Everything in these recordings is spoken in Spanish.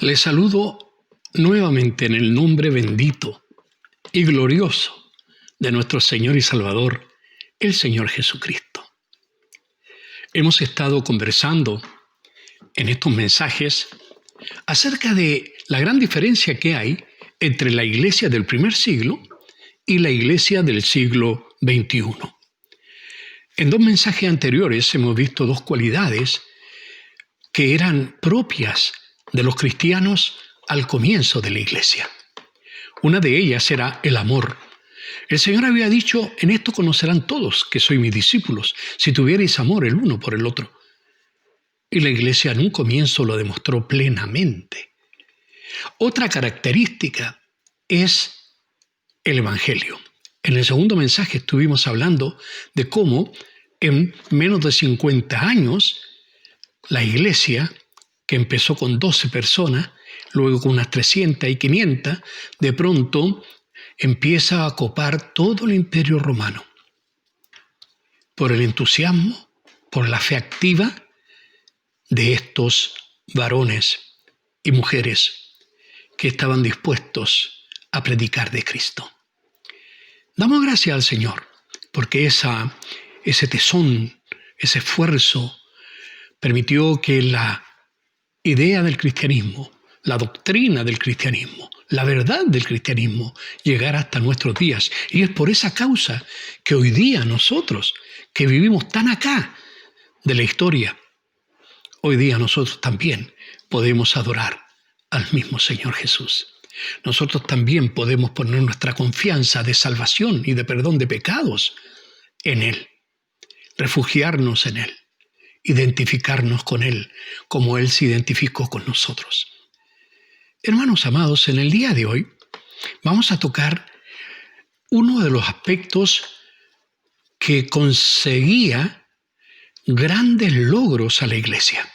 Les saludo nuevamente en el nombre bendito y glorioso de nuestro Señor y Salvador, el Señor Jesucristo. Hemos estado conversando en estos mensajes acerca de la gran diferencia que hay entre la iglesia del primer siglo y la iglesia del siglo XXI. En dos mensajes anteriores hemos visto dos cualidades que eran propias de los cristianos al comienzo de la iglesia. Una de ellas era el amor. El Señor había dicho: en esto conocerán todos que sois mis discípulos, si tuvierais amor el uno por el otro. Y la iglesia en un comienzo lo demostró plenamente. Otra característica es el Evangelio. En el segundo mensaje estuvimos hablando de cómo en menos de 50 años la iglesia, que empezó con 12 personas, luego con unas 300 y 500, de pronto empieza a copar todo el imperio romano. Por el entusiasmo, por la fe activa de estos varones y mujeres que estaban dispuestos a predicar de Cristo. Damos gracias al Señor, porque ese tesón, ese esfuerzo, permitió que la idea del cristianismo, la doctrina del cristianismo, la verdad del cristianismo llegara hasta nuestros días. Y es por esa causa que hoy día nosotros, que vivimos tan acá de la historia, hoy día nosotros también podemos adorar al mismo Señor Jesús. Nosotros también podemos poner nuestra confianza de salvación y de perdón de pecados en Él, refugiarnos en Él, identificarnos con Él como Él se identificó con nosotros. Hermanos amados, en el día de hoy vamos a tocar uno de los aspectos que conseguía grandes logros a la iglesia.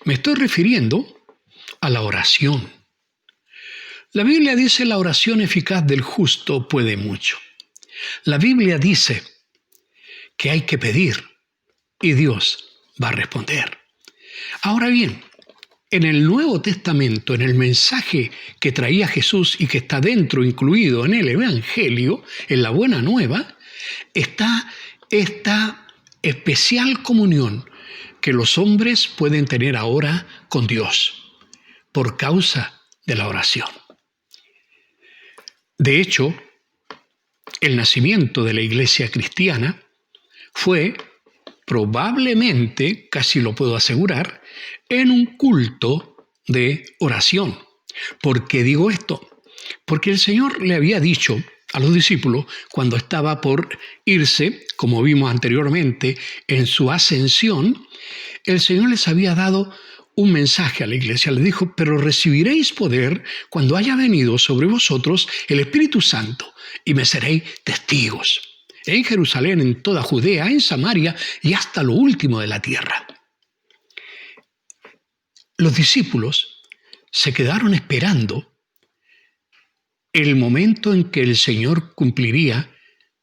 Me estoy refiriendo a la oración. La Biblia dice: la oración eficaz del justo puede mucho. La Biblia dice que hay que pedir y Dios va a responder. Ahora bien, en el Nuevo Testamento, en el mensaje que traía Jesús y que está dentro, incluido en el Evangelio, en la Buena Nueva, está esta especial comunión que los hombres pueden tener ahora con Dios por causa de la oración. De hecho, el nacimiento de la iglesia cristiana fue probablemente, casi lo puedo asegurar, en un culto de oración. ¿Por qué digo esto? Porque el Señor le había dicho a los discípulos, cuando estaba por irse, como vimos anteriormente, en su ascensión, el Señor les había dado un mensaje a la iglesia. Le dijo: pero recibiréis poder cuando haya venido sobre vosotros el Espíritu Santo, y me seréis testigos en Jerusalén, en toda Judea, en Samaria y hasta lo último de la tierra. Los discípulos se quedaron esperando el momento en que el Señor cumpliría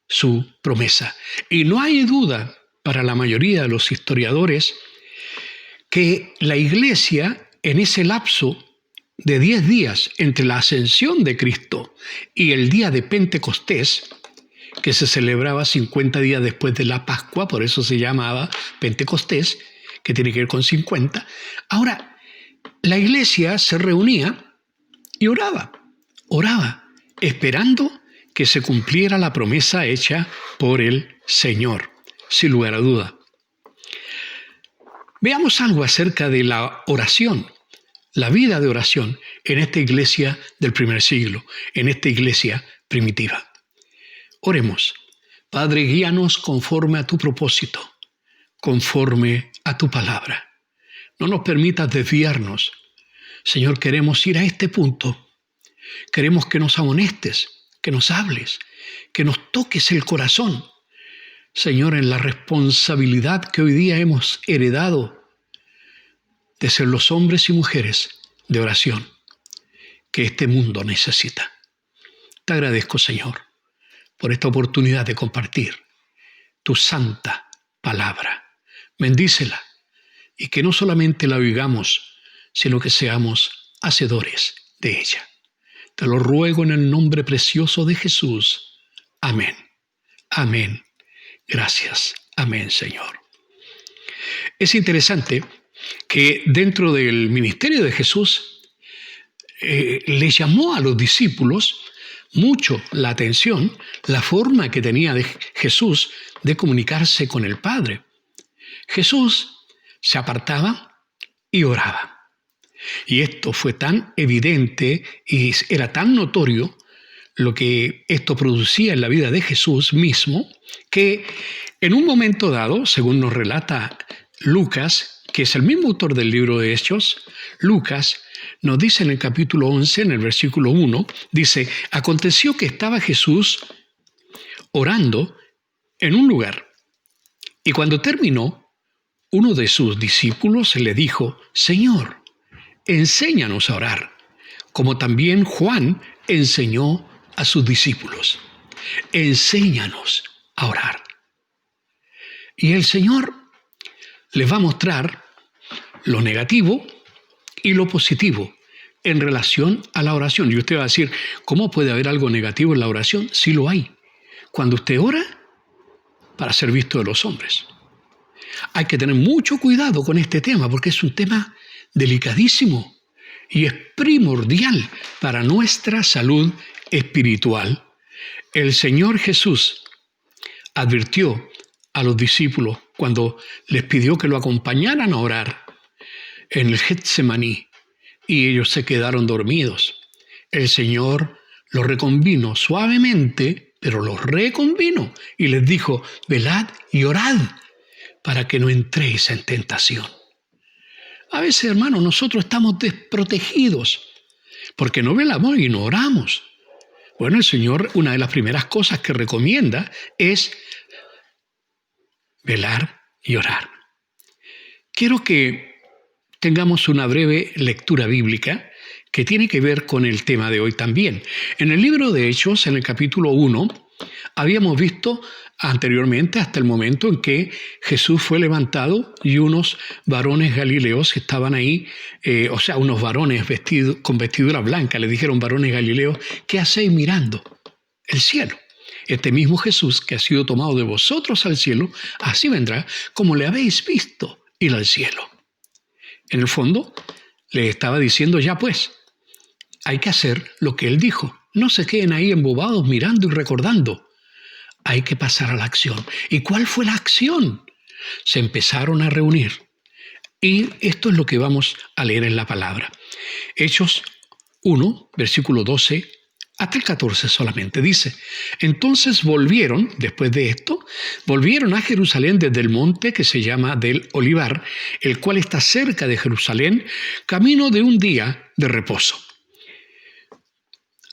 su promesa. Y no hay duda para la mayoría de los historiadores que la iglesia, en ese lapso de 10 días entre la ascensión de Cristo y el día de Pentecostés, que se celebraba 50 días después de la Pascua, por eso se llamaba Pentecostés, que tiene que ver con 50. Ahora, la iglesia se reunía y oraba, esperando que se cumpliera la promesa hecha por el Señor, sin lugar a duda. Veamos algo acerca de la oración, la vida de oración en esta iglesia del primer siglo, en esta iglesia primitiva. Oremos. Padre, guíanos conforme a tu propósito, conforme a tu palabra. No nos permitas desviarnos. Señor, queremos ir a este punto. Queremos que nos amonestes, que nos hables, que nos toques el corazón. Señor, en la responsabilidad que hoy día hemos heredado de ser los hombres y mujeres de oración que este mundo necesita. Te agradezco, Señor, por esta oportunidad de compartir tu santa palabra. Bendícela y que no solamente la oigamos, sino que seamos hacedores de ella. Te lo ruego en el nombre precioso de Jesús. Amén. Amén. Gracias. Amén, Señor. Es interesante que dentro del ministerio de Jesús le llamó a los discípulos mucho la atención la forma que tenía Jesús de comunicarse con el Padre. Jesús se apartaba y oraba. Y esto fue tan evidente y era tan notorio lo que esto producía en la vida de Jesús mismo, que en un momento dado, según nos relata Lucas, que es el mismo autor del libro de Hechos, Lucas nos dice en el capítulo 11, en el versículo 1, dice: aconteció que estaba Jesús orando en un lugar, y cuando terminó, uno de sus discípulos le dijo: Señor, enséñanos a orar, como también Juan enseñó a sus discípulos. Enséñanos a orar. Y el Señor les va a mostrar lo negativo y lo positivo en relación a la oración. Y usted va a decir, ¿cómo puede haber algo negativo en la oración? Sí lo hay. Cuando usted ora para ser visto de los hombres. Hay que tener mucho cuidado con este tema porque es un tema delicadísimo y es primordial para nuestra salud espiritual. El Señor Jesús advirtió a los discípulos cuando les pidió que lo acompañaran a orar en el Getsemaní y ellos se quedaron dormidos. El Señor los reconvino suavemente, pero los reconvino y les dijo: velad y orad para que no entréis en tentación. A veces, hermanos, nosotros estamos desprotegidos porque no velamos y no oramos. Bueno, el Señor, una de las primeras cosas que recomienda es velar y orar. Quiero que tengamos una breve lectura bíblica que tiene que ver con el tema de hoy también. En el libro de Hechos, en el capítulo 1, habíamos visto anteriormente hasta el momento en que Jesús fue levantado y unos varones galileos estaban ahí, unos varones con vestidura blanca, le dijeron: varones galileos, ¿qué hacéis mirando el cielo? Este mismo Jesús que ha sido tomado de vosotros al cielo, así vendrá como le habéis visto ir al cielo. En el fondo, le estaba diciendo: ya pues, hay que hacer lo que él dijo. No se queden ahí embobados mirando y recordando. Hay que pasar a la acción. ¿Y cuál fue la acción? Se empezaron a reunir. Y esto es lo que vamos a leer en la palabra. Hechos 1, versículo 12 hasta el 14 solamente. Dice: entonces volvieron, después de esto, volvieron a Jerusalén desde el monte que se llama del Olivar, el cual está cerca de Jerusalén, camino de un día de reposo.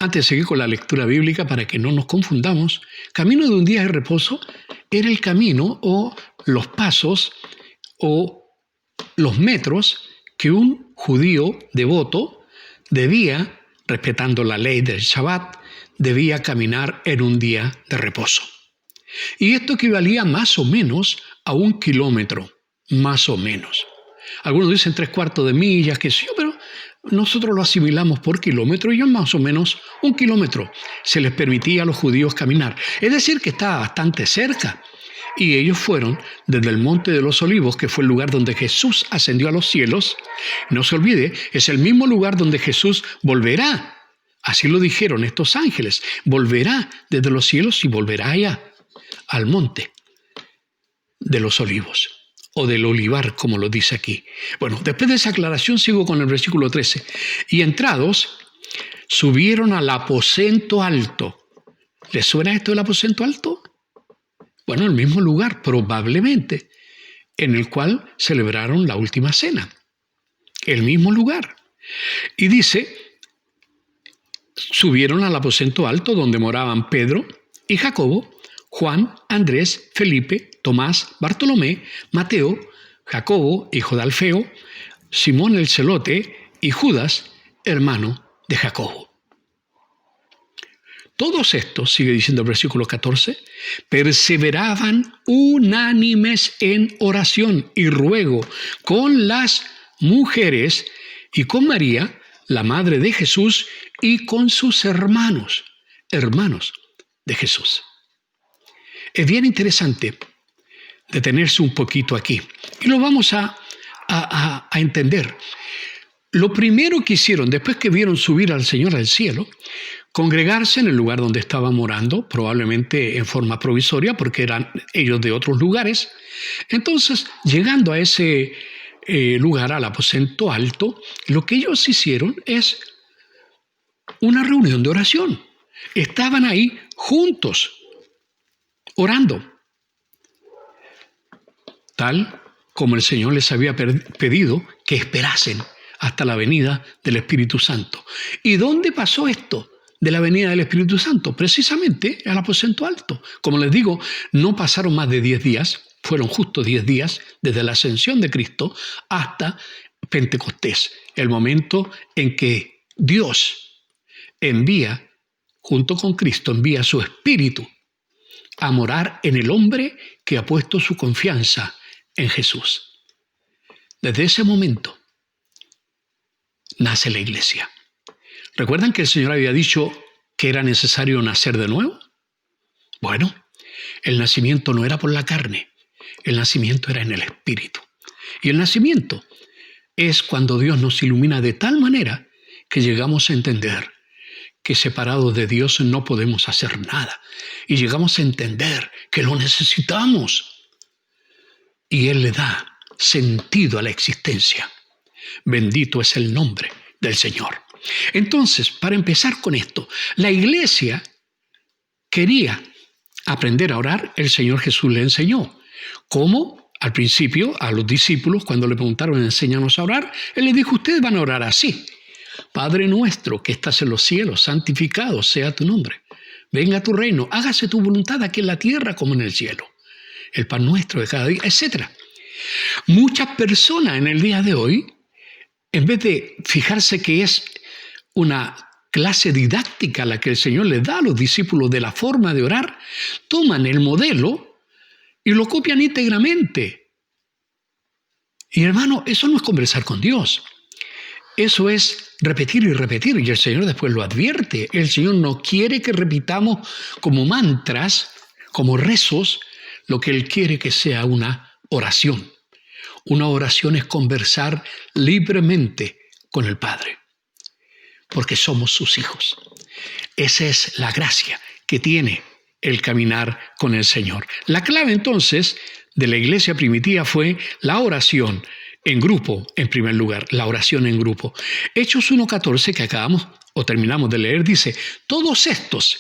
Antes de seguir con la lectura bíblica, para que no nos confundamos, camino de un día de reposo era el camino o los pasos o los metros que un judío devoto debía, respetando la ley del Shabbat, debía caminar en un día de reposo. Y esto equivalía más o menos a 1 kilómetro, más o menos. Algunos dicen 3/4 de millas, qué sé yo, pero nosotros lo asimilamos por kilómetro y es más o menos 1 kilómetro. Se les permitía a los judíos caminar. Es decir, que estaba bastante cerca. Y ellos fueron desde el Monte de los Olivos, que fue el lugar donde Jesús ascendió a los cielos. No se olvide, es el mismo lugar donde Jesús volverá. Así lo dijeron estos ángeles. Volverá desde los cielos y volverá allá, al Monte de los Olivos. O del olivar, como lo dice aquí. Bueno, después de esa aclaración sigo con el versículo 13. Y entrados, subieron al aposento alto. ¿Les suena esto del aposento alto? Bueno, el mismo lugar, probablemente, en el cual celebraron la última cena. El mismo lugar. Y dice, subieron al aposento alto donde moraban Pedro y Jacobo, Juan, Andrés, Felipe, Tomás, Bartolomé, Mateo, Jacobo, hijo de Alfeo, Simón el celote y Judas, hermano de Jacobo. Todos estos, sigue diciendo el versículo 14, perseveraban unánimes en oración y ruego con las mujeres y con María, la madre de Jesús, y con sus hermanos de Jesús. Es bien interesante detenerse un poquito aquí, y lo vamos a entender. Lo primero que hicieron, después que vieron subir al Señor al cielo, congregarse en el lugar donde estaba morando, probablemente en forma provisoria, porque eran ellos de otros lugares. Entonces, llegando a ese lugar, al aposento alto, lo que ellos hicieron es una reunión de oración. Estaban ahí juntos, orando, tal como el Señor les había pedido que esperasen hasta la venida del Espíritu Santo. ¿Y dónde pasó esto de la venida del Espíritu Santo? Precisamente al aposento alto. Como les digo, no pasaron más de 10 días, fueron justo 10 días desde la ascensión de Cristo hasta Pentecostés, el momento en que Dios envía, junto con Cristo, envía su Espíritu a morar en el hombre que ha puesto su confianza en Jesús. Desde ese momento nace la iglesia. ¿Recuerdan que el Señor había dicho que era necesario nacer de nuevo? Bueno, el nacimiento no era por la carne, el nacimiento era en el Espíritu. Y el nacimiento es cuando Dios nos ilumina de tal manera que llegamos a entender que separados de Dios no podemos hacer nada. Y llegamos a entender que lo necesitamos. Y Él le da sentido a la existencia. Bendito es el nombre del Señor. Entonces, para empezar con esto, la iglesia quería aprender a orar. El Señor Jesús le enseñó. ¿Cómo? Al principio, a los discípulos, cuando le preguntaron, enséñanos a orar, Él les dijo, ustedes van a orar así. Padre nuestro que estás en los cielos, santificado sea tu nombre. Venga tu reino, hágase tu voluntad aquí en la tierra como en el cielo. El pan nuestro de cada día, etc. Muchas personas en el día de hoy, en vez de fijarse que es una clase didáctica la que el Señor les da a los discípulos de la forma de orar, toman el modelo y lo copian íntegramente. Y hermano, eso no es conversar con Dios. Eso es repetir y repetir, y el Señor después lo advierte. El Señor no quiere que repitamos como mantras, como rezos, lo que Él quiere que sea una oración. Una oración es conversar libremente con el Padre, porque somos sus hijos. Esa es la gracia que tiene el caminar con el Señor. La clave entonces de la iglesia primitiva fue la oración en grupo, en primer lugar, la oración en grupo. Hechos 1:14, que acabamos o terminamos de leer, dice, todos estos,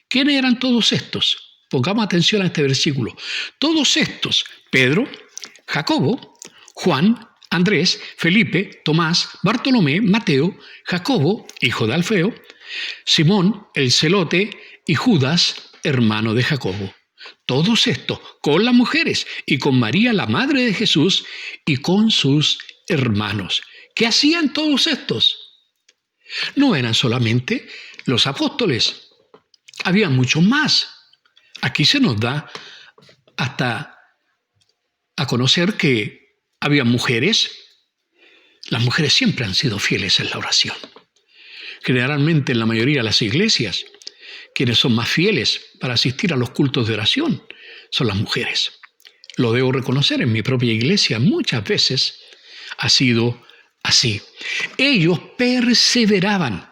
¿quiénes eran todos estos? Pongamos atención a este versículo. Todos estos, Pedro, Jacobo, Juan, Andrés, Felipe, Tomás, Bartolomé, Mateo, Jacobo, hijo de Alfeo, Simón, el celote, y Judas, hermano de Jacobo. Todos estos con las mujeres y con María, la madre de Jesús, y con sus hermanos. ¿Qué hacían todos estos? No eran solamente los apóstoles, había muchos más. Aquí se nos da hasta a conocer que había mujeres. Las mujeres siempre han sido fieles en la oración. Generalmente en la mayoría de las iglesias, quienes son más fieles para asistir a los cultos de oración son las mujeres. Lo debo reconocer, en mi propia iglesia muchas veces ha sido así. Ellos perseveraban,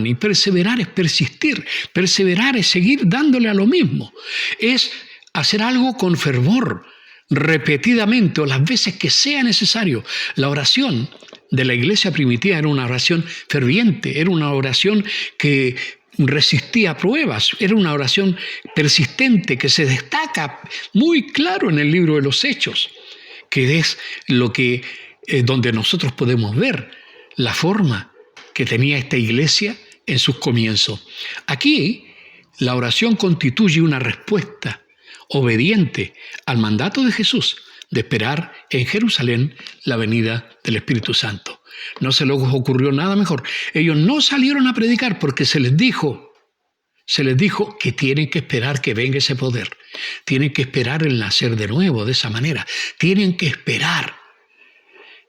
y perseverar es persistir, perseverar es seguir dándole a lo mismo, es hacer algo con fervor, repetidamente o las veces que sea necesario. La oración de la iglesia primitiva era una oración ferviente, era una oración que resistía pruebas, era una oración persistente que se destaca muy claro en el libro de los Hechos, que es lo que donde nosotros podemos ver la forma que tenía esta iglesia en sus comienzos. Aquí la oración constituye una respuesta obediente al mandato de Jesús de esperar en Jerusalén la venida del Espíritu Santo. No se les ocurrió nada mejor. Ellos no salieron a predicar porque se les dijo que tienen que esperar que venga ese poder. Tienen que esperar el nacer de nuevo de esa manera. Tienen que esperar.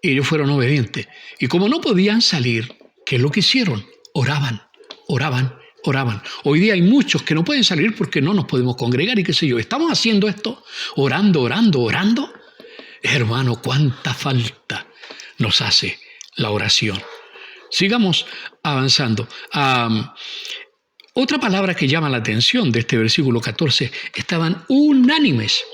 Y ellos fueron obedientes. Y como no podían salir, ¿qué es lo que hicieron? Oraban, oraban, oraban. Hoy día hay muchos que no pueden salir porque no nos podemos congregar y qué sé yo. Estamos haciendo esto, orando, orando, orando. Hermano, cuánta falta nos hace la oración. Sigamos avanzando. Otra palabra que llama la atención de este versículo 14, estaban unánimes.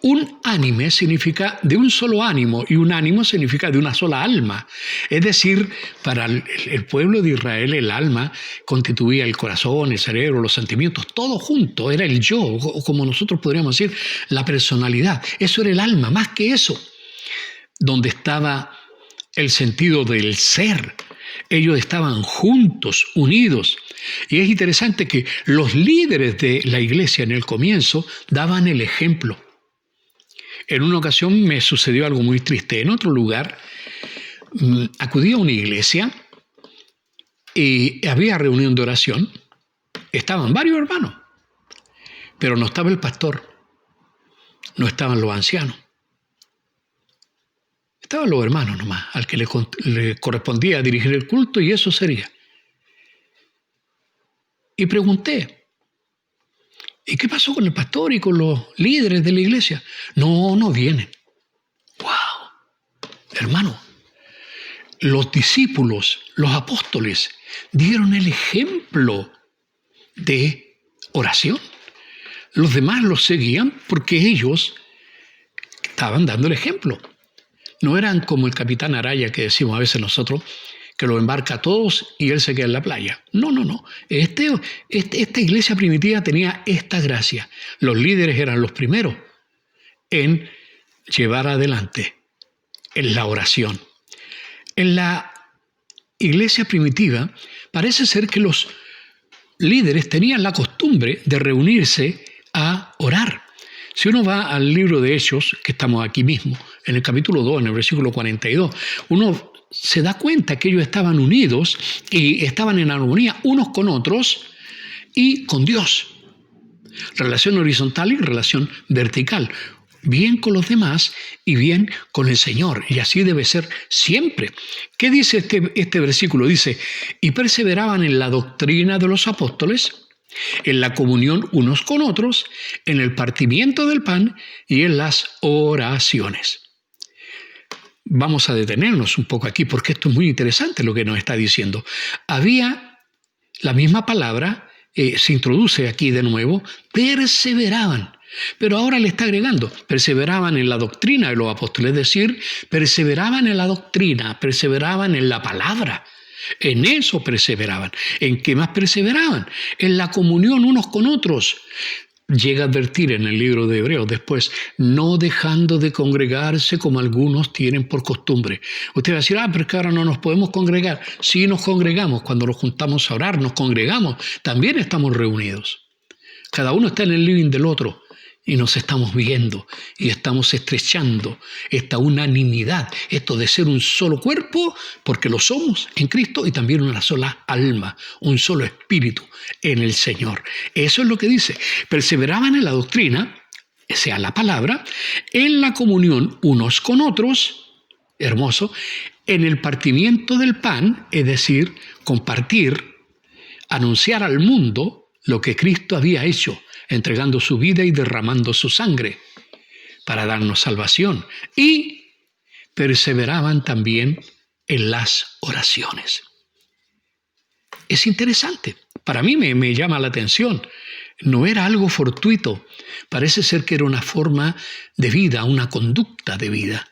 Unánime significa de un solo ánimo y un ánimo significa de una sola alma. Es decir, para el pueblo de Israel el alma constituía el corazón, el cerebro, los sentimientos, todo junto, era el yo, o como nosotros podríamos decir, la personalidad. Eso era el alma, más que eso, donde estaba el sentido del ser. Ellos estaban juntos, unidos. Y es interesante que los líderes de la iglesia en el comienzo daban el ejemplo. En una ocasión me sucedió algo muy triste. En otro lugar, acudí a una iglesia y había reunión de oración. Estaban varios hermanos, pero no estaba el pastor, no estaban los ancianos. Estaban los hermanos nomás, al que le correspondía dirigir el culto y eso sería. Y pregunté, ¿y qué pasó con el pastor y con los líderes de la iglesia? No vienen. ¡Wow! Hermano, los discípulos, los apóstoles, dieron el ejemplo de oración. Los demás los seguían porque ellos estaban dando el ejemplo. No eran como el capitán Araya que decimos a veces nosotros, que lo embarca a todos y él se queda en la playa. No. Esta iglesia primitiva tenía esta gracia. Los líderes eran los primeros en llevar adelante en la oración. En la iglesia primitiva parece ser que los líderes tenían la costumbre de reunirse a orar. Si uno va al libro de Hechos, que estamos aquí mismo, en el capítulo 2, en el versículo 42, uno se da cuenta que ellos estaban unidos y estaban en armonía unos con otros y con Dios. Relación horizontal y relación vertical. Bien con los demás y bien con el Señor. Y así debe ser siempre. ¿Qué dice este versículo? Dice, y perseveraban en la doctrina de los apóstoles, en la comunión unos con otros, en el partimiento del pan y en las oraciones. Vamos a detenernos un poco aquí porque esto es muy interesante lo que nos está diciendo. Había la misma palabra, se introduce aquí de nuevo, perseveraban. Pero ahora le está agregando, perseveraban en la doctrina de los apóstoles, es decir, perseveraban en la doctrina, perseveraban en la palabra. En eso perseveraban. ¿En qué más perseveraban? En la comunión unos con otros. Llega a advertir en el libro de Hebreos después, no dejando de congregarse como algunos tienen por costumbre. Usted va a decir, pero es que ahora no nos podemos congregar. Sí nos congregamos, cuando nos juntamos a orar, nos congregamos, también estamos reunidos. Cada uno está en el living del otro y nos estamos viendo y estamos estrechando esta unanimidad, esto de ser un solo cuerpo, porque lo somos en Cristo, y también una sola alma, un solo espíritu en el Señor. Eso es lo que dice. Perseveraban en la doctrina, sea la palabra, en la comunión unos con otros, hermoso, en el partimiento del pan, es decir, compartir, anunciar al mundo lo que Cristo había hecho, entregando su vida y derramando su sangre para darnos salvación. Y perseveraban también en las oraciones. Es interesante. Para mí me llama la atención. No era algo fortuito. Parece ser que era una forma de vida, una conducta de vida.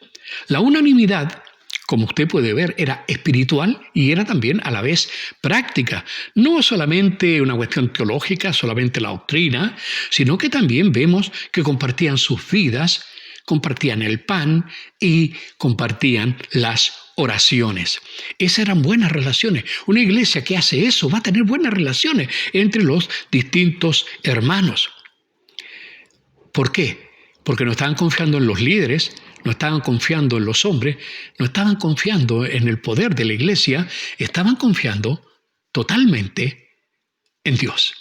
La unanimidad, como usted puede ver, era espiritual y era también a la vez práctica. No solamente una cuestión teológica, solamente la doctrina, sino que también vemos que compartían sus vidas, compartían el pan y compartían las oraciones. Esas eran buenas relaciones. Una iglesia que hace eso va a tener buenas relaciones entre los distintos hermanos. ¿Por qué? Porque no estaban confiando en los líderes, no estaban confiando en los hombres, no estaban confiando en el poder de la iglesia, estaban confiando totalmente en Dios.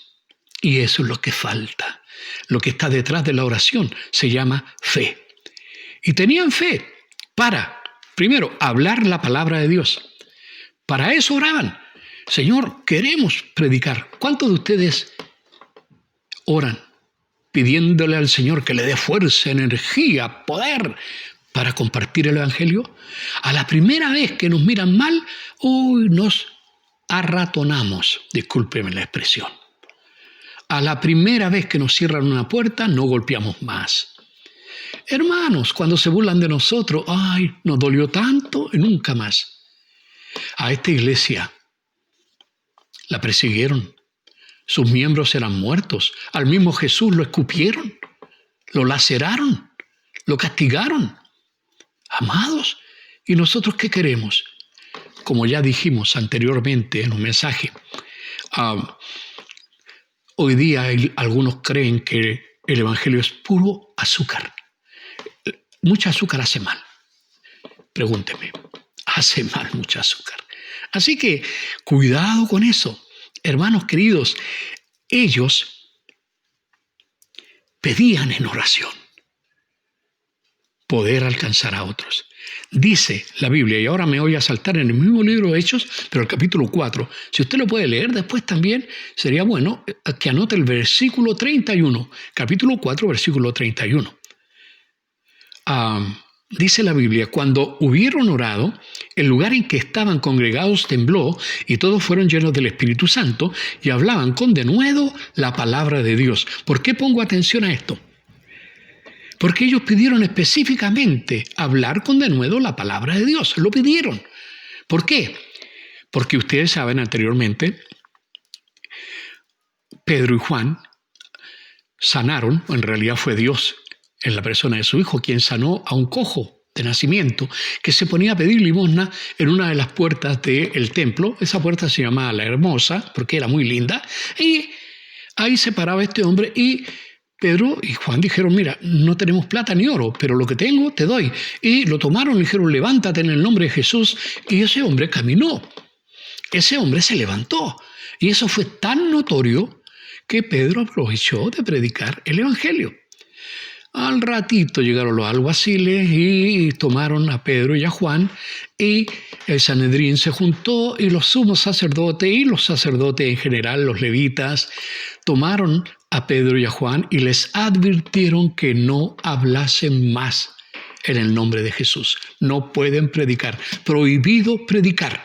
Y eso es lo que falta. Lo que está detrás de la oración se llama fe. Y tenían fe para Primero, hablar la palabra de Dios. Para eso oraban. Señor, queremos predicar. ¿Cuántos de ustedes oran pidiéndole al Señor que le dé fuerza, energía, poder para compartir el Evangelio? A la primera vez que nos miran mal, nos arratonamos, discúlpeme la expresión. A la primera vez que nos cierran una puerta, no golpeamos más. Hermanos, cuando se burlan de nosotros, nos dolió tanto y nunca más. A esta iglesia la persiguieron. Sus miembros eran muertos. Al mismo Jesús lo escupieron, lo laceraron, lo castigaron. Amados, ¿y nosotros qué queremos? Como ya dijimos anteriormente en un mensaje, hoy día algunos creen que el Evangelio es puro azúcar. Mucha azúcar hace mal. Pregúnteme, hace mal mucha azúcar. Así que cuidado con eso. Hermanos queridos, ellos pedían en oración poder alcanzar a otros. Dice la Biblia, y ahora me voy a saltar en el mismo libro de Hechos, pero el capítulo 4. Si usted lo puede leer después también, sería bueno que anote el versículo 31. Capítulo 4, versículo 31. Dice la Biblia, cuando hubieron orado, el lugar en que estaban congregados tembló y todos fueron llenos del Espíritu Santo y hablaban con denuedo la palabra de Dios. ¿Por qué pongo atención a esto? Porque ellos pidieron específicamente hablar con denuedo la palabra de Dios. Lo pidieron. ¿Por qué? Porque ustedes saben anteriormente, Pedro y Juan sanaron, en realidad fue Dios en la persona de su hijo, quien sanó a un cojo de nacimiento, que se ponía a pedir limosna en una de las puertas del templo. Esa puerta se llamaba La Hermosa, porque era muy linda, y ahí se paraba este hombre, y Pedro y Juan dijeron, mira, no tenemos plata ni oro, pero lo que tengo te doy. Y lo tomaron y dijeron, levántate en el nombre de Jesús, y ese hombre caminó. Ese hombre se levantó, y eso fue tan notorio que Pedro aprovechó de predicar el Evangelio. Al ratito llegaron los alguaciles y tomaron a Pedro y a Juan, y el Sanedrín se juntó, y los sumos sacerdotes y los sacerdotes en general, los levitas, tomaron a Pedro y a Juan y les advirtieron que no hablasen más en el nombre de Jesús. No pueden predicar. Prohibido predicar.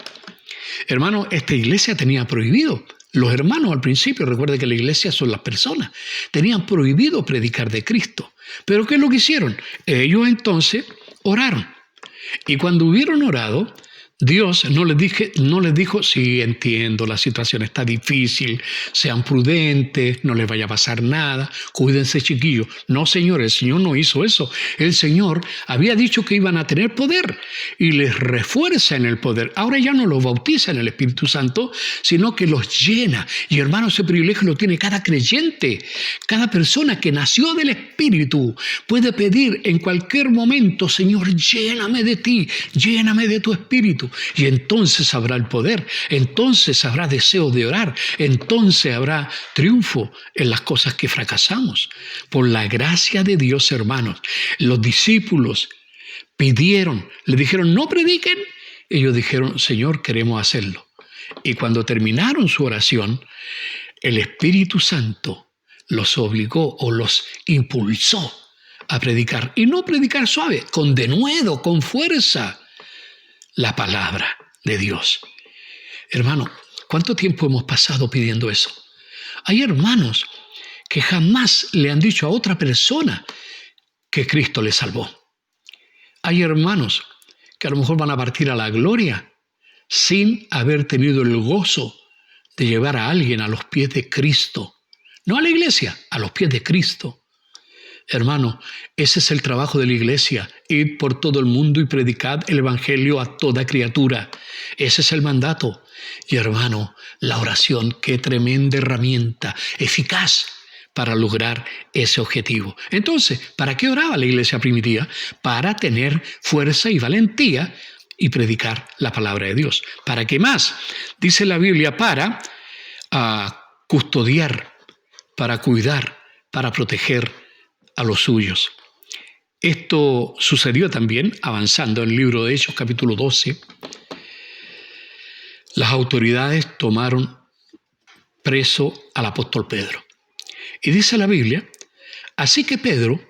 Hermano, esta iglesia tenía prohibido. Los hermanos al principio, recuerden que la iglesia son las personas, tenían prohibido predicar de Cristo. ¿Pero qué es lo que hicieron? Ellos entonces oraron. Y cuando hubieron orado, Dios no les dijo, sí, entiendo, la situación está difícil, sean prudentes, no les vaya a pasar nada, cuídense, chiquillos. No, Señor, el Señor no hizo eso. El Señor había dicho que iban a tener poder y les refuerza en el poder. Ahora ya no los bautiza en el Espíritu Santo, sino que los llena. Y hermano, ese privilegio lo tiene cada creyente. Cada persona que nació del Espíritu puede pedir en cualquier momento, Señor, lléname de ti, lléname de tu Espíritu. Y entonces habrá el poder, entonces habrá deseo de orar, entonces habrá triunfo en las cosas que fracasamos. Por la gracia de Dios, hermanos, los discípulos pidieron, le dijeron, no prediquen. Ellos dijeron, Señor, queremos hacerlo. Y cuando terminaron su oración, el Espíritu Santo los obligó o los impulsó a predicar. Y no predicar suave, con denuedo, con fuerza, la palabra de Dios. Hermano, ¿cuánto tiempo hemos pasado pidiendo eso? Hay hermanos que jamás le han dicho a otra persona que Cristo les salvó. Hay hermanos que a lo mejor van a partir a la gloria sin haber tenido el gozo de llevar a alguien a los pies de Cristo. No a la iglesia, a los pies de Cristo. Hermano, ese es el trabajo de la iglesia, ir por todo el mundo y predicad el Evangelio a toda criatura. Ese es el mandato. Y hermano, la oración, qué tremenda herramienta, eficaz para lograr ese objetivo. Entonces, ¿para qué oraba la iglesia primitiva? Para tener fuerza y valentía y predicar la palabra de Dios. ¿Para qué más? Dice la Biblia, para custodiar, para cuidar, para proteger a los suyos. Esto sucedió también, avanzando en el libro de Hechos, capítulo 12. Las autoridades tomaron preso al apóstol Pedro. Y dice la Biblia, así que Pedro,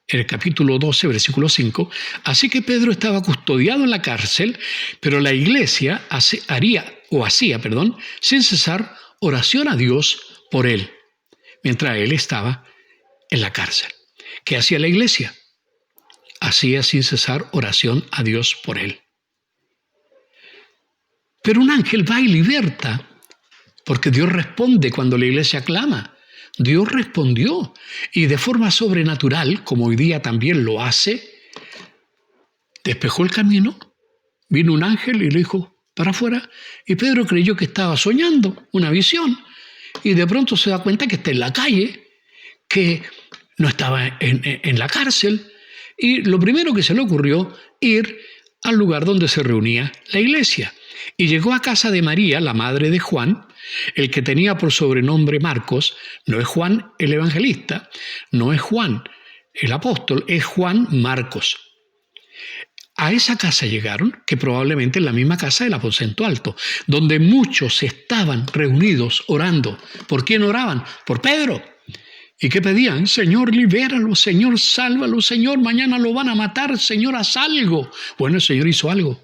en el capítulo 12, versículo 5, así que Pedro estaba custodiado en la cárcel, pero la iglesia hacía sin cesar oración a Dios por él, mientras él estaba en la cárcel. ¿Qué hacía la iglesia? Hacía sin cesar oración a Dios por él. Pero un ángel va y liberta, porque Dios responde cuando la iglesia clama. Dios respondió, y de forma sobrenatural, como hoy día también lo hace, despejó el camino, vino un ángel y le dijo, para afuera, y Pedro creyó que estaba soñando, una visión, y de pronto se da cuenta que está en la calle, que no estaba en la cárcel, y lo primero que se le ocurrió, ir al lugar donde se reunía la iglesia. Y llegó a casa de María, la madre de Juan, el que tenía por sobrenombre Marcos. No es Juan el evangelista, no es Juan el apóstol, es Juan Marcos. A esa casa llegaron, que probablemente es la misma casa del aposento alto, donde muchos estaban reunidos orando. ¿Por quién oraban? Por Pedro. ¿Y qué pedían? Señor, libéralo, Señor, sálvalo, Señor, mañana lo van a matar, Señor, haz algo. Bueno, el Señor hizo algo.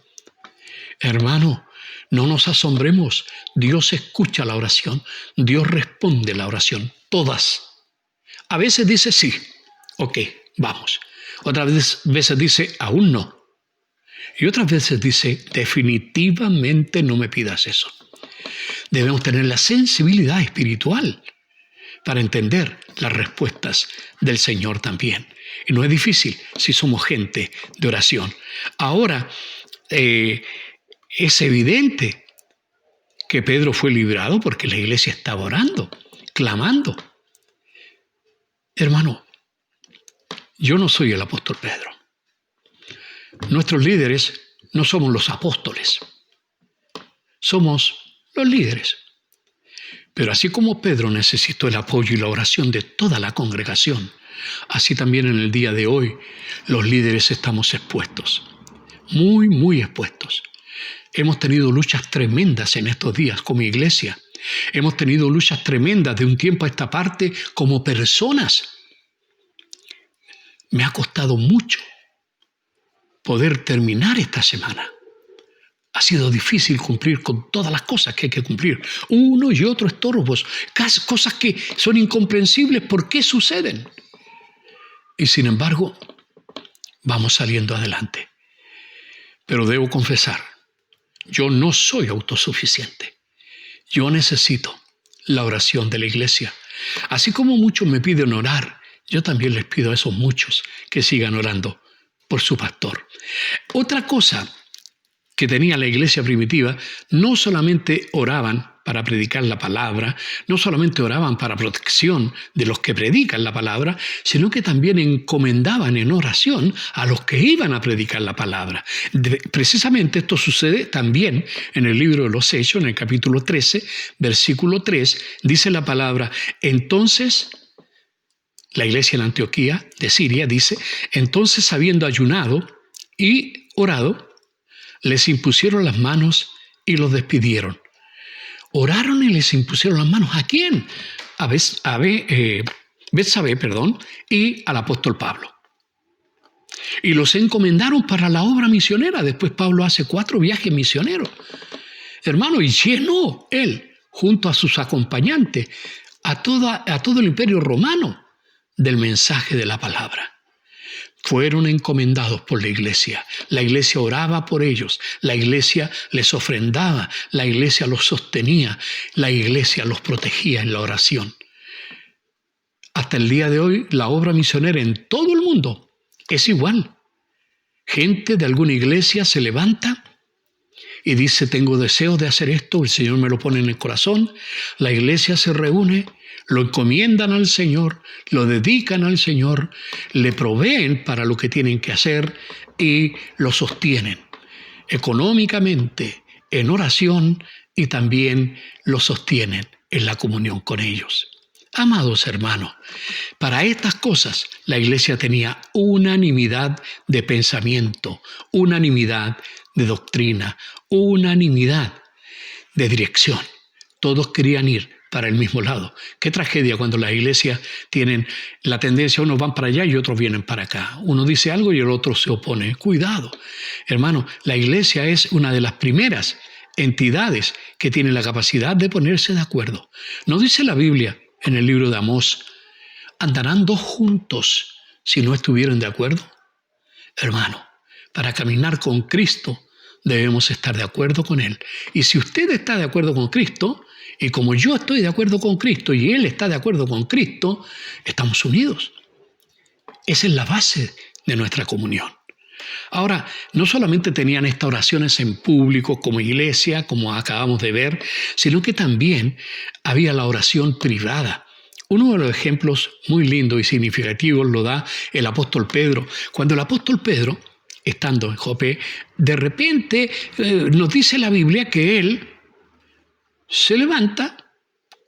Hermano, no nos asombremos. Dios escucha la oración. Dios responde la oración. Todas. A veces dice sí. Ok, vamos. Otras veces dice aún no. Y otras veces dice definitivamente no me pidas eso. Debemos tener la sensibilidad espiritual para entender las respuestas del Señor también. Y no es difícil si somos gente de oración. Ahora, es evidente que Pedro fue librado porque la iglesia estaba orando, clamando. Hermano, yo no soy el apóstol Pedro. Nuestros líderes no somos los apóstoles, somos los líderes. Pero así como Pedro necesitó el apoyo y la oración de toda la congregación, así también en el día de hoy los líderes estamos expuestos, muy, muy expuestos. Hemos tenido luchas tremendas en estos días como iglesia. Hemos tenido luchas tremendas de un tiempo a esta parte como personas. Me ha costado mucho poder terminar esta semana. Ha sido difícil cumplir con todas las cosas que hay que cumplir. Uno y otro estorbos, cosas que son incomprensibles por qué suceden. Y sin embargo, vamos saliendo adelante. Pero debo confesar, yo no soy autosuficiente. Yo necesito la oración de la iglesia. Así como muchos me piden orar, yo también les pido a esos muchos que sigan orando por su pastor. Otra cosa que tenía la iglesia primitiva, no solamente oraban para predicar la palabra, no solamente oraban para protección de los que predican la palabra, sino que también encomendaban en oración a los que iban a predicar la palabra. Precisamente esto sucede también en el libro de los Hechos, en el capítulo 13, versículo 3, dice la palabra, entonces, la iglesia en Antioquía de Siria dice, entonces habiendo ayunado y orado, les impusieron las manos y los despidieron. Oraron y les impusieron las manos. ¿A quién? A Betsabé, y al apóstol Pablo. Y los encomendaron para la obra misionera. Después Pablo hace 4 viajes misioneros. Hermano, y llenó él, junto a sus acompañantes, a todo el imperio romano del mensaje de la palabra. Fueron encomendados por la iglesia oraba por ellos, la iglesia les ofrendaba, la iglesia los sostenía, la iglesia los protegía en la oración. Hasta el día de hoy, la obra misionera en todo el mundo es igual. Gente de alguna iglesia se levanta y dice, tengo deseo de hacer esto, el Señor me lo pone en el corazón, la iglesia se reúne, lo encomiendan al Señor, lo dedican al Señor, le proveen para lo que tienen que hacer y lo sostienen económicamente, en oración y también lo sostienen en la comunión con ellos. Amados hermanos, para estas cosas la iglesia tenía unanimidad de pensamiento, unanimidad de doctrina, unanimidad de dirección. Todos querían ir para el mismo lado. Qué tragedia cuando las iglesias tienen la tendencia, unos van para allá y otros vienen para acá. Uno dice algo y el otro se opone. Cuidado, hermano, la iglesia es una de las primeras entidades que tiene la capacidad de ponerse de acuerdo. ¿No dice la Biblia en el libro de Amós: andarán dos juntos si no estuvieran de acuerdo? Hermano, para caminar con Cristo debemos estar de acuerdo con Él. Y si usted está de acuerdo con Cristo, y como yo estoy de acuerdo con Cristo y Él está de acuerdo con Cristo, estamos unidos. Esa es la base de nuestra comunión. Ahora, no solamente tenían estas oraciones en público como iglesia, como acabamos de ver, sino que también había la oración privada. Uno de los ejemplos muy lindos y significativos lo da el apóstol Pedro. Cuando el apóstol Pedro, estando en Jope, de repente nos dice la Biblia que él se levanta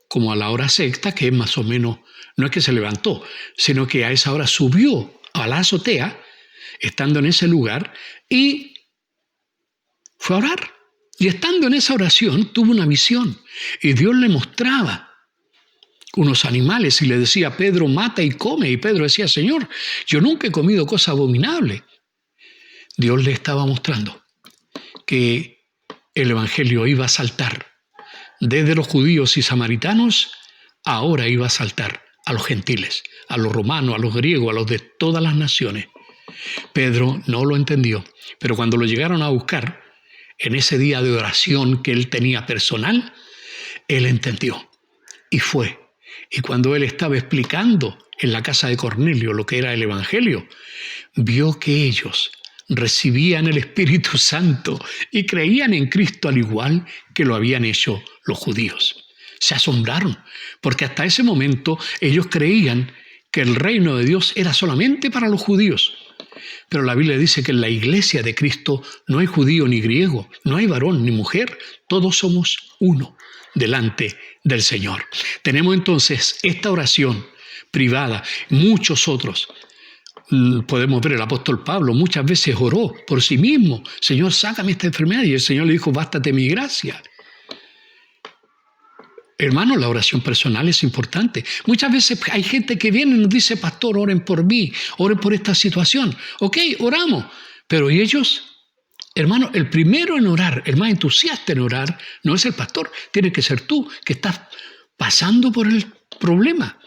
como a la hora sexta, que es más o menos, no es que se levantó, sino que a esa hora subió a la azotea, estando en ese lugar, y fue a orar. Y estando en esa oración tuvo una visión, y Dios le mostraba unos animales y le decía: Pedro, mata y come. Y Pedro decía: Señor, yo nunca he comido cosa abominable. Dios le estaba mostrando que el evangelio iba a saltar desde los judíos y samaritanos, ahora iba a saltar a los gentiles, a los romanos, a los griegos, a los de todas las naciones. Pedro no lo entendió, pero cuando lo llegaron a buscar, en ese día de oración que él tenía personal, él entendió y fue. Y cuando él estaba explicando en la casa de Cornelio lo que era el evangelio, vio que ellos recibían el Espíritu Santo y creían en Cristo al igual que lo habían hecho los judíos. Se asombraron, porque hasta ese momento ellos creían que el reino de Dios era solamente para los judíos. Pero la Biblia dice que en la iglesia de Cristo no hay judío ni griego, no hay varón ni mujer, todos somos uno delante del Señor. Tenemos entonces esta oración privada, muchos otros. Podemos ver el apóstol Pablo, muchas veces oró por sí mismo: Señor, sácame esta enfermedad, y el Señor le dijo: bástate mi gracia. Hermano, la oración personal es importante. Muchas veces hay gente que viene y nos dice: pastor, oren por mí, oren por esta situación. Ok, oramos, pero ¿y ellos? Hermano, el primero en orar, el más entusiasta en orar, no es el pastor, tiene que ser tú, que estás pasando por el problema.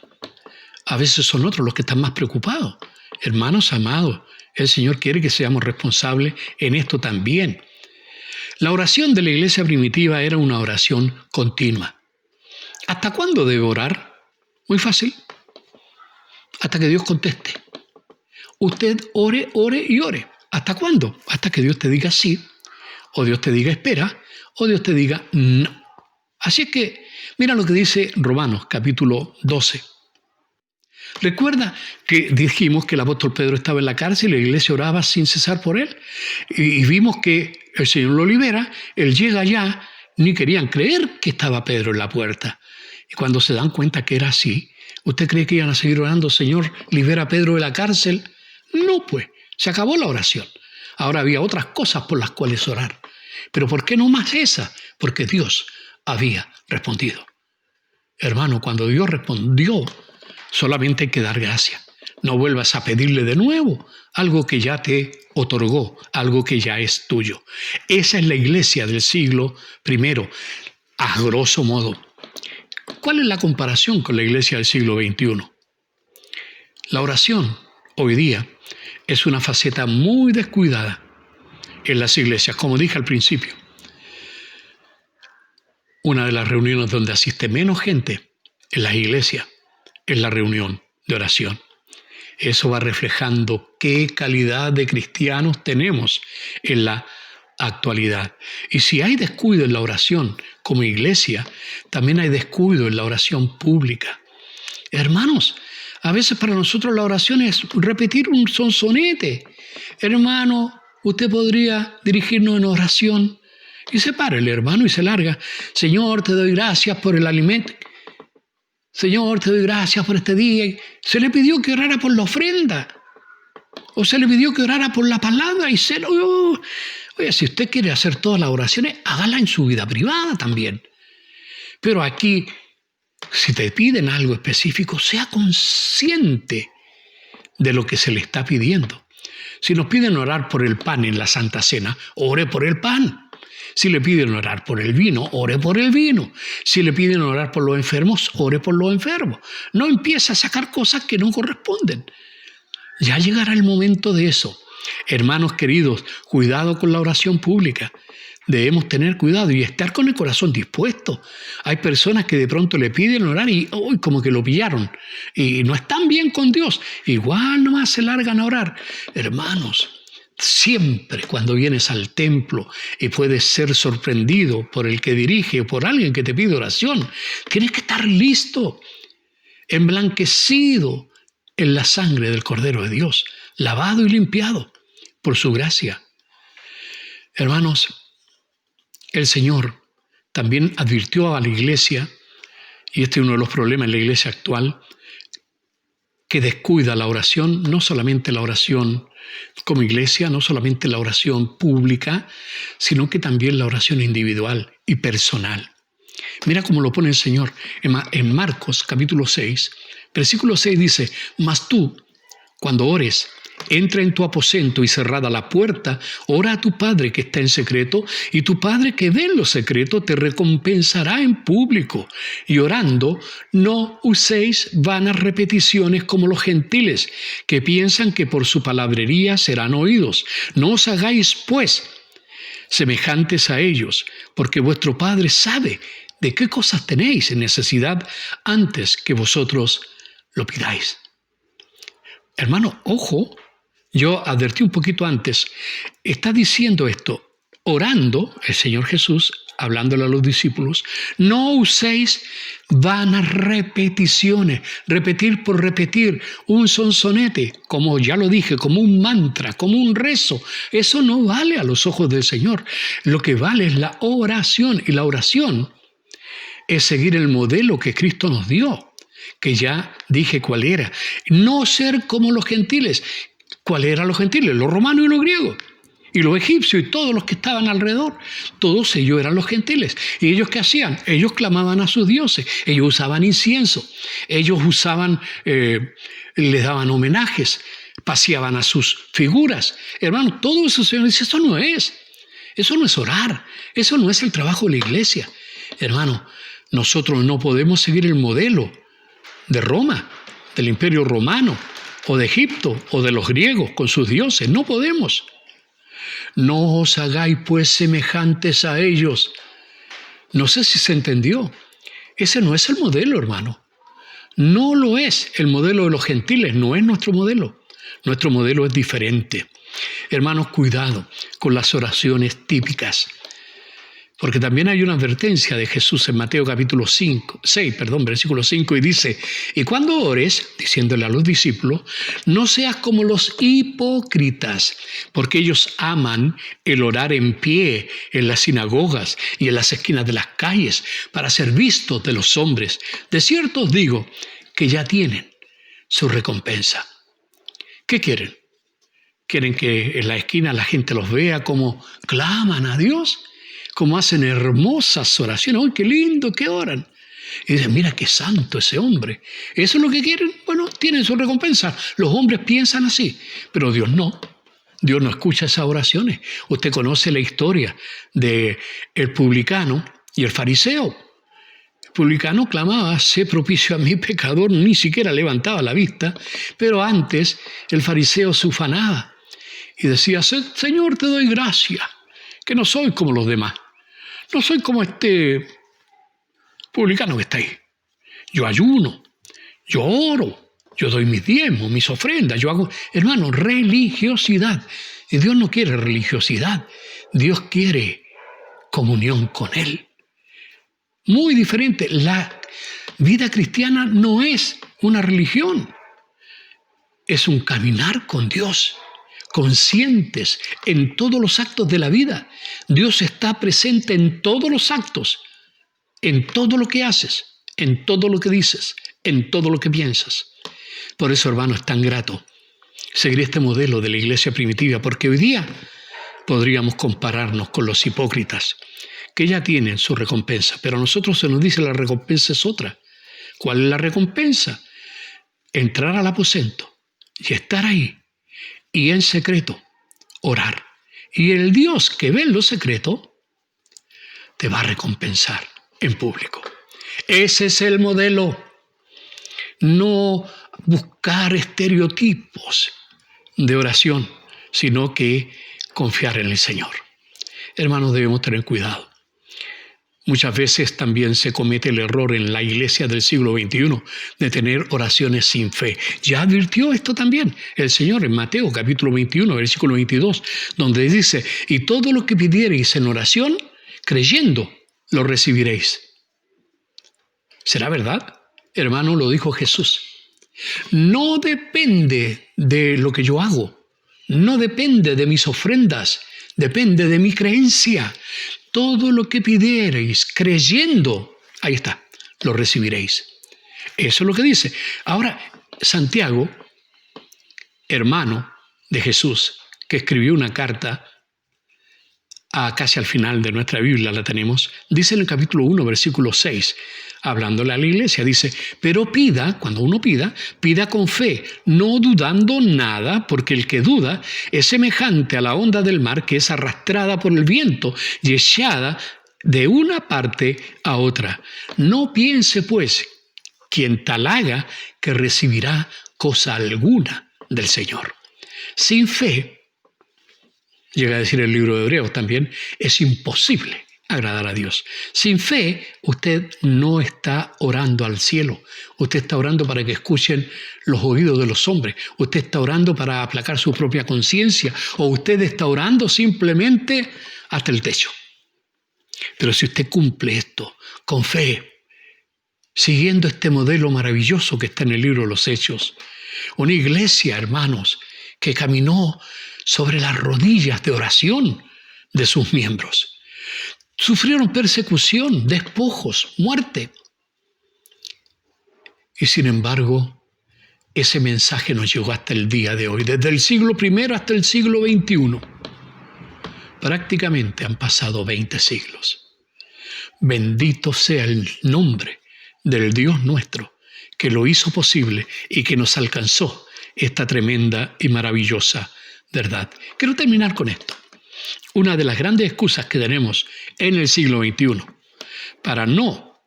A veces son otros los que están más preocupados. Hermanos amados, el Señor quiere que seamos responsables en esto también. La oración de la iglesia primitiva era una oración continua. ¿Hasta cuándo debe orar? Muy fácil. Hasta que Dios conteste. Usted ore, ore y ore. ¿Hasta cuándo? Hasta que Dios te diga sí, o Dios te diga espera, o Dios te diga no. Así es que, mira lo que dice Romanos, capítulo 12. Recuerda que dijimos que el apóstol Pedro estaba en la cárcel y la iglesia oraba sin cesar por él. Y vimos que el Señor lo libera, él llega allá, ni querían creer que estaba Pedro en la puerta. Y cuando se dan cuenta que era así, ¿usted cree que iban a seguir orando: Señor, libera a Pedro de la cárcel? No, pues, se acabó la oración. Ahora había otras cosas por las cuales orar. ¿Pero por qué no más esa? Porque Dios había respondido. Hermano, cuando Dios respondió, solamente hay que dar gracias. No vuelvas a pedirle de nuevo algo que ya te otorgó, algo que ya es tuyo. Esa es la iglesia del siglo I, a grosso modo. ¿Cuál es la comparación con la iglesia del siglo XXI? La oración hoy día es una faceta muy descuidada en las iglesias, como dije al principio. Una de las reuniones donde asiste menos gente en las iglesias es la reunión de oración. Eso va reflejando qué calidad de cristianos tenemos en la actualidad. Y si hay descuido en la oración como iglesia, también hay descuido en la oración pública. Hermanos, a veces para nosotros la oración es repetir un sonsonete. Hermano, usted podría dirigirnos en oración. Y se para el hermano y se larga: Señor, te doy gracias por el alimento. Señor, te doy gracias por este día. Se le pidió que orara por la ofrenda. O se le pidió que orara por la palabra y se lo... Oye, si usted quiere hacer todas las oraciones, hágala en su vida privada también. Pero aquí, si te piden algo específico, sea consciente de lo que se le está pidiendo. Si nos piden orar por el pan en la Santa Cena, ore por el pan. Si le piden orar por el vino, ore por el vino. Si le piden orar por los enfermos, ore por los enfermos. No empiece a sacar cosas que no corresponden. Ya llegará el momento de eso. Hermanos queridos, cuidado con la oración pública. Debemos tener cuidado y estar con el corazón dispuesto. Hay personas que de pronto le piden orar y como que lo pillaron y no están bien con Dios. Igual nomás se largan a orar. Hermanos, siempre cuando vienes al templo y puedes ser sorprendido por el que dirige o por alguien que te pide oración, tienes que estar listo, emblanquecido en la sangre del Cordero de Dios, lavado y limpiado por su gracia. Hermanos, el Señor también advirtió a la iglesia, y este es uno de los problemas en la iglesia actual, que descuida la oración, no solamente la oración como iglesia, no solamente la oración pública, sino que también la oración individual y personal. Mira cómo lo pone el Señor en Marcos capítulo 6, versículo 6 dice: mas tú, cuando ores, entra en tu aposento y cerrada la puerta, ora a tu Padre que está en secreto, y tu Padre que ve en lo secreto te recompensará en público. Y orando, no uséis vanas repeticiones como los gentiles, que piensan que por su palabrería serán oídos. No os hagáis, pues, semejantes a ellos, porque vuestro Padre sabe de qué cosas tenéis en necesidad antes que vosotros lo pidáis. Hermano, ojo, yo advertí un poquito antes, está diciendo esto, orando, el Señor Jesús, hablándole a los discípulos, no uséis vanas repeticiones, repetir por repetir, un sonsonete, como ya lo dije, como un mantra, como un rezo. Eso no vale a los ojos del Señor. Lo que vale es la oración, y la oración es seguir el modelo que Cristo nos dio, que ya dije cuál era. No ser como los gentiles. ¿Cuál eran los gentiles? Los romanos y los griegos. Y los egipcios y todos los que estaban alrededor. Todos ellos eran los gentiles. ¿Y ellos qué hacían? Ellos clamaban a sus dioses. Ellos usaban incienso. Ellos les daban homenajes. Paseaban a sus figuras. Hermano, todo eso, Señor dice, eso no es. Eso no es orar. Eso no es el trabajo de la iglesia. Hermano, nosotros no podemos seguir el modelo de Roma, del Imperio Romano, o de Egipto, o de los griegos con sus dioses. No podemos. No os hagáis pues semejantes a ellos. No sé si se entendió. Ese no es el modelo, hermano. No lo es. El modelo de los gentiles no es nuestro modelo. Nuestro modelo es diferente. Hermanos, cuidado con las oraciones típicas. Porque también hay una advertencia de Jesús en Mateo capítulo 6, versículo 5, y dice: y cuando ores, diciéndole a los discípulos, no seas como los hipócritas, porque ellos aman el orar en pie en las sinagogas y en las esquinas de las calles para ser vistos de los hombres. De cierto os digo que ya tienen su recompensa. ¿Qué quieren? ¿Quieren que en la esquina la gente los vea como claman a Dios? Como hacen hermosas oraciones. ¡Ay, qué lindo que oran! Y dicen, mira qué santo ese hombre. ¿Eso es lo que quieren? Bueno, tienen su recompensa. Los hombres piensan así, pero Dios no. Dios no escucha esas oraciones. Usted conoce la historia del publicano y el fariseo. El publicano clamaba, sé propicio a mí pecador, ni siquiera levantaba la vista, pero antes el fariseo se ufanaba y decía, Señor, te doy gracia, que no soy como los demás. No soy como este publicano que está ahí. Yo ayuno, yo oro, yo doy mis diezmos, mis ofrendas, yo hago... Hermano, religiosidad. Y Dios no quiere religiosidad. Dios quiere comunión con Él. Muy diferente. La vida cristiana no es una religión. Es un caminar con Dios, conscientes en todos los actos de la vida. Dios está presente en todos los actos, en todo lo que haces. en todo lo que dices, en todo lo que piensas. Por eso, hermano, es tan grato seguir este modelo de la iglesia primitiva, porque hoy día podríamos compararnos con los hipócritas, que ya tienen su recompensa, pero a nosotros se nos dice la recompensa es otra. ¿Cuál es la recompensa? Entrar al aposento y estar ahí, y en secreto, orar. Y el Dios que ve en lo secreto te va a recompensar en público. Ese es el modelo. No buscar estereotipos de oración, sino que confiar en el Señor. Hermanos, debemos tener cuidado. Muchas veces también se comete el error en la iglesia del siglo XXI de tener oraciones sin fe. Ya advirtió esto también el Señor en Mateo capítulo 21, versículo 22, donde dice, y todo lo que pidiereis en oración, creyendo, lo recibiréis. ¿Será verdad? Hermano, lo dijo Jesús. No depende de lo que yo hago, no depende de mis ofrendas, depende de mi creencia. Todo lo que pidiereis creyendo, ahí está, lo recibiréis. Eso es lo que dice. Ahora, Santiago, hermano de Jesús, que escribió una carta casi al final de nuestra Biblia, la tenemos, dice en el capítulo 1, versículo 6, hablándole a la iglesia, dice, pero pida, cuando uno pida, pida con fe, no dudando nada, porque el que duda es semejante a la onda del mar que es arrastrada por el viento y echada de una parte a otra. No piense, pues, quien tal haga que recibirá cosa alguna del Señor. Sin fe, llega a decir el libro de Hebreos también, es imposible agradar a Dios. Sin fe, usted no está orando al cielo. Usted está orando para que escuchen los oídos de los hombres. Usted está orando para aplacar su propia conciencia. O usted está orando simplemente hasta el techo. Pero si usted cumple esto con fe, siguiendo este modelo maravilloso que está en el libro de los Hechos, una iglesia, hermanos, que caminó sobre las rodillas de oración de sus miembros. Sufrieron persecución, despojos, muerte. Y sin embargo, ese mensaje nos llegó hasta el día de hoy, desde el siglo I hasta el siglo XXI. Prácticamente han pasado 20 siglos. Bendito sea el nombre del Dios nuestro, que lo hizo posible y que nos alcanzó esta tremenda y maravillosa verdad. Quiero terminar con esto. Una de las grandes excusas que tenemos en el siglo XXI para no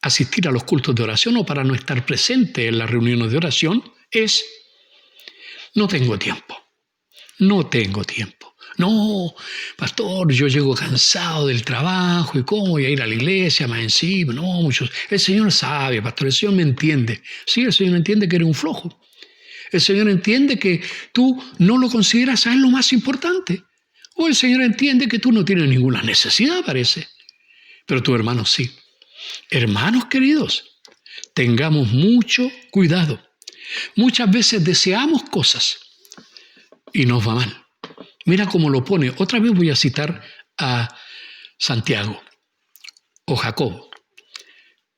asistir a los cultos de oración o para no estar presente en las reuniones de oración es: no tengo tiempo. No, pastor, yo llego cansado del trabajo y cómo voy a ir a la iglesia más encima. No, muchos. El Señor sabe, pastor, el Señor me entiende. Sí, el Señor entiende que eres un flojo. El Señor entiende que tú no lo consideras a Él lo más importante. O el Señor entiende que tú no tienes ninguna necesidad, parece. Pero tu hermano sí. Hermanos queridos, tengamos mucho cuidado. Muchas veces deseamos cosas y nos va mal. Mira cómo lo pone. Otra vez voy a citar a Santiago o Jacobo,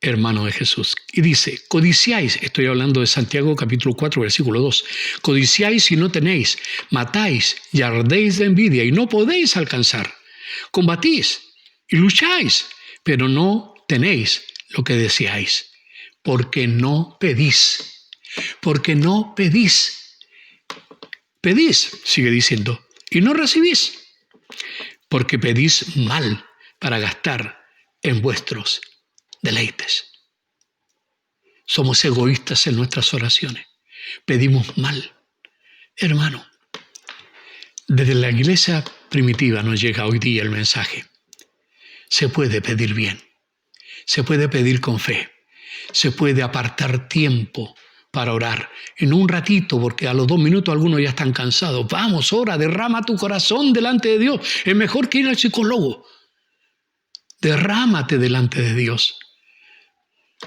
hermano de Jesús. Y dice, codiciáis, estoy hablando de Santiago capítulo 4, versículo 2, codiciáis y no tenéis, matáis y ardéis de envidia y no podéis alcanzar. Combatís y lucháis, pero no tenéis lo que deseáis, porque no pedís. Porque no pedís. Pedís, sigue diciendo, y no recibís, porque pedís mal para gastar en vuestros deleites. Somos egoístas en nuestras oraciones. Pedimos mal. Hermano, desde la iglesia primitiva nos llega hoy día el mensaje. Se puede pedir bien. Se puede pedir con fe. Se puede apartar tiempo para orar. En un ratito, porque a los 2 minutos algunos ya están cansados. Vamos, ora, derrama tu corazón delante de Dios. Es mejor que ir al psicólogo. Derrámate delante de Dios.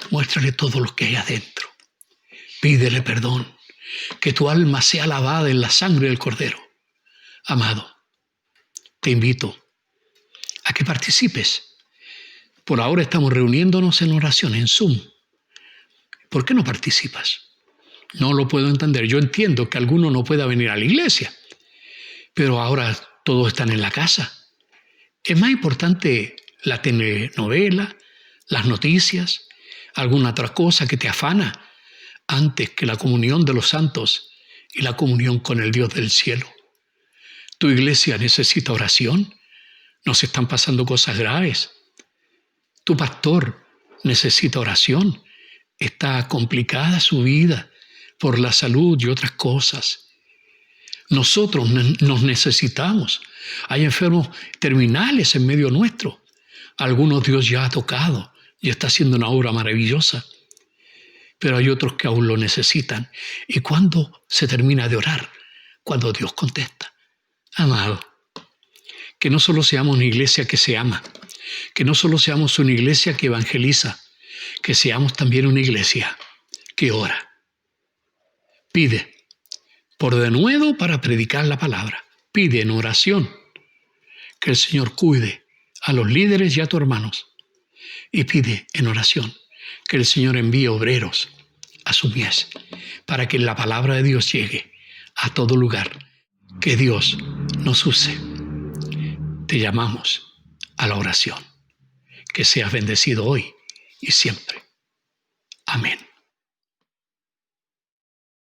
Muéstrale todo lo que hay adentro. Pídele perdón. Que tu alma sea lavada en la sangre del Cordero. Amado, te invito a que participes Por ahora estamos reuniéndonos en oración, en Zoom. ¿Por qué no participas? No lo puedo entender. Yo entiendo que alguno no pueda venir a la iglesia, pero ahora todos están en la casa. Es más importante la telenovela, las noticias, alguna otra cosa que te afana antes que la comunión de los santos y la comunión con el Dios del cielo. ¿Tu iglesia necesita oración? ¿Nos están pasando cosas graves? ¿Tu pastor necesita oración? ¿Está complicada su vida por la salud y otras cosas? Nosotros nos necesitamos. Hay enfermos terminales en medio nuestro. Algunos Dios ya ha tocado y está haciendo una obra maravillosa. Pero hay otros que aún lo necesitan. ¿Y cuándo se termina de orar? Cuando Dios contesta. Amado, que no solo seamos una iglesia que se ama, que no solo seamos una iglesia que evangeliza, que seamos también una iglesia que ora. Pide por denuedo para predicar la palabra. Pide en oración que el Señor cuide a los líderes y a tus hermanos. Y pide en oración que el Señor envíe obreros a su mies para que la palabra de Dios llegue a todo lugar. Que Dios nos use. Te llamamos a la oración. Que seas bendecido hoy y siempre. Amén.